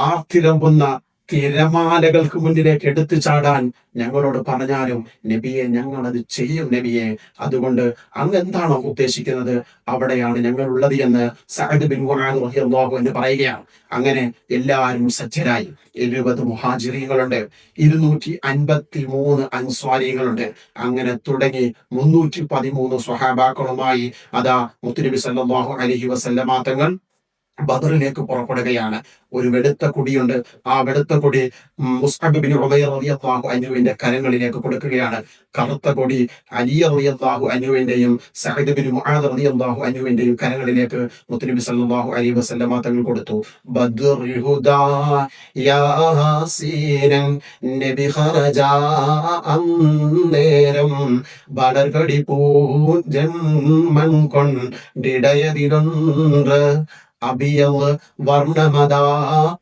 ആർത്തിരമ്പുന്ന തിരമാലകൾക്ക് മുന്നിലേക്ക് എടുത്തു ചാടാൻ ഞങ്ങളോട് പറഞ്ഞാലും നബിയെ ഞങ്ങളത് ചെയ്യും നബിയെ. അതുകൊണ്ട് അങ്ങ് എന്താണോ ഉദ്ദേശിക്കുന്നത് അവിടെയാണ് ഞങ്ങൾ ഉള്ളത് എന്ന് സഅദ് ബിൻ മുആദ് റളിയല്ലാഹു അൻഹു പറയുകയാണ്. അങ്ങനെ എല്ലാവരും സജ്ജരായി. 70 മുഹാജിറീങ്ങളുണ്ട്, 253 അൻസ്വാരികളുണ്ട്. അങ്ങനെ തുടങ്ങി 313 സ്വഹാബാക്കളുമായി അതാ മുത്തുനബി സല്ലല്ലാഹു അലൈഹി വസല്ലമ തങ്ങൾ ബദറിലേക്ക് പുറപ്പെടുകയാണ്. ഒരു വെളുത്ത കൊടിയുണ്ട്. ആ വെളുത്ത കൊടി മുസ്അബ് ബിൻ ഉമൈർ റളിയല്ലാഹു അൻഹുവിന്റെ കരങ്ങളിലേക്ക് കൊടുക്കുകയാണ്. കറുത്ത കൊടി അലി റളിയല്ലാഹു അൻഹുവിന്റെയും സഅദ് ബിൻ മുആദ് റളിയല്ലാഹു അൻഹുവിന്റെയും കരങ്ങളിലേക്ക് മുത്തുനബി സല്ലല്ലാഹു അലൈഹി വസല്ലമ തങ്ങൾ കൊടുത്തു. ബദ്റുൽ ഹുദാ യാസീനൻ നബി ഖറജ അന്നേരം ബദർകടി പൂജന്മൻ കൊണ്ടിടയതിലൊன்று അബിയവ് വർണ്ണമതാ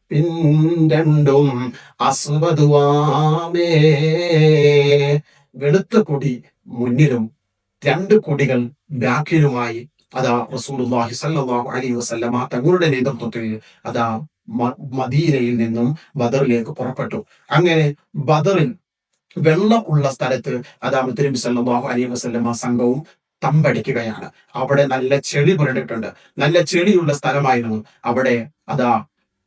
പിൻരണ്ടും അസ്വദുവാമേ. വെളുത്ത കൊടി മുന്നിലും 2 കൊടികൾ ബാക്കിലുമായി അതാ റസൂലുള്ളാഹി സ്വല്ലല്ലാഹു അലൈഹി വസല്ലമ തങ്ങളുടെ നേതൃത്വത്തിൽ അതാ മദീനയിൽ നിന്നും ബദറിലേക്ക് പുറപ്പെട്ടു. അങ്ങനെ ബദറിൽ വെള്ളം ഉള്ള സ്ഥലത്ത് അതാ മുത്തനബി സല്ലല്ലാഹു അലൈഹി വസല്ലമ സംഘവും തമ്പടിക്കുകയാണ്. അവിടെ നല്ല ചെളി പുരണ്ടിട്ടുണ്ട്. നല്ല ചെളിയുള്ള സ്ഥലമായിരുന്നു. അവിടെ അതാ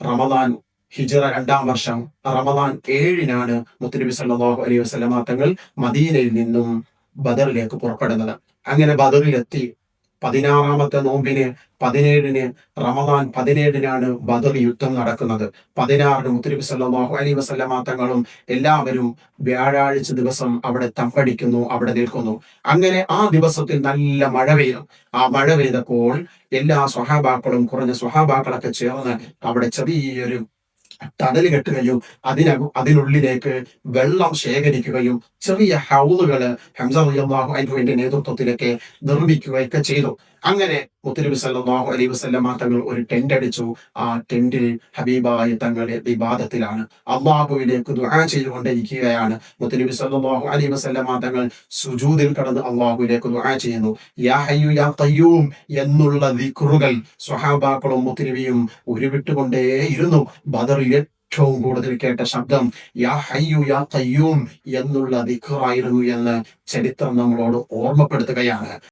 റമദാൻ ഹിജ്റ 2-ാം വർഷം റമദാൻ 7-നാണ് മുത്തനബി സല്ലല്ലാഹു അലൈഹി വസല്ലമ തങ്ങൾ മദീനയിൽ നിന്നും ബദറിലേക്ക് പുറപ്പെടുന്നത്. അങ്ങനെ ബദറിലെത്തി 16-ാമത്തെ നോമ്പിന് 17-ന് റമദാൻ 17-നാണ് ബദർ യുദ്ധം നടക്കുന്നത്. 16-ന് മുത്തനബി സല്ലല്ലാഹു അലൈഹി വസല്ലമ തങ്ങളും എല്ലാവരും വ്യാഴാഴ്ച ദിവസം അവിടെ തമ്പടിക്കുന്നു, അവിടെ നിൽക്കുന്നു. അങ്ങനെ ആ ദിവസത്തിൽ നല്ല മഴ പെയ്യും. ആ മഴ പെയ്തപ്പോൾ എല്ലാ സ്വഹാബാക്കളും കുറഞ്ഞ സ്വഹാബാക്കളൊക്കെ ചേർന്ന് അവിടെ ചെറിയൊരു തണൽ കെട്ടുകയും അതിനുള്ളിലേക്ക് വെള്ളം ശേഖരിക്കുകയും ചെറിയ ഹൗളുകള് ഹംസ റളിയല്ലാഹു അൻഹുവിന്റെ നേതൃത്വത്തിലൊക്കെ നിർമ്മിക്കുകയൊക്കെ ചെയ്തു. അങ്ങനെ മുത്തനബി സല്ലല്ലാഹു അലൈഹി വസല്ലമ തങ്ങൾ ഒരു ടെന്റ് അടിച്ചു. ആ ടെന്റിൽ ഹബീബായ തങ്ങളുടെ ഇബാദത്തിലാണ്, അള്ളാഹുവിലേക്ക് ദുആ ചെയ്തുകൊണ്ടിരിക്കുകയാണ്. മുത്തനബി സല്ലല്ലാഹു അലൈഹി വസല്ലമ തങ്ങൾ സുജൂദിൽ കടന്ന് അള്ളാഹുവിലേക്ക് ദുആ ചെയ്യുന്നു. യാ ഹയ്യു യാ ഖയ്യൂം എന്നുള്ള ദിക്റുകൾ സ്വഹാബാക്കളും മുത്തനബിയും ഉരുവിട്ടുകൊണ്ടേയിരുന്നു. ബദറിൽ ഏറ്റവും കൂടുതൽ കേട്ട ശബ്ദം യാ ഹയ്യു യാ ഖയ്യൂം എന്നുള്ള ദിക്റായിരുന്നു എന്ന് ചരിത്രം നമ്മളോട് ഓർമ്മപ്പെടുത്തുകയാണ്.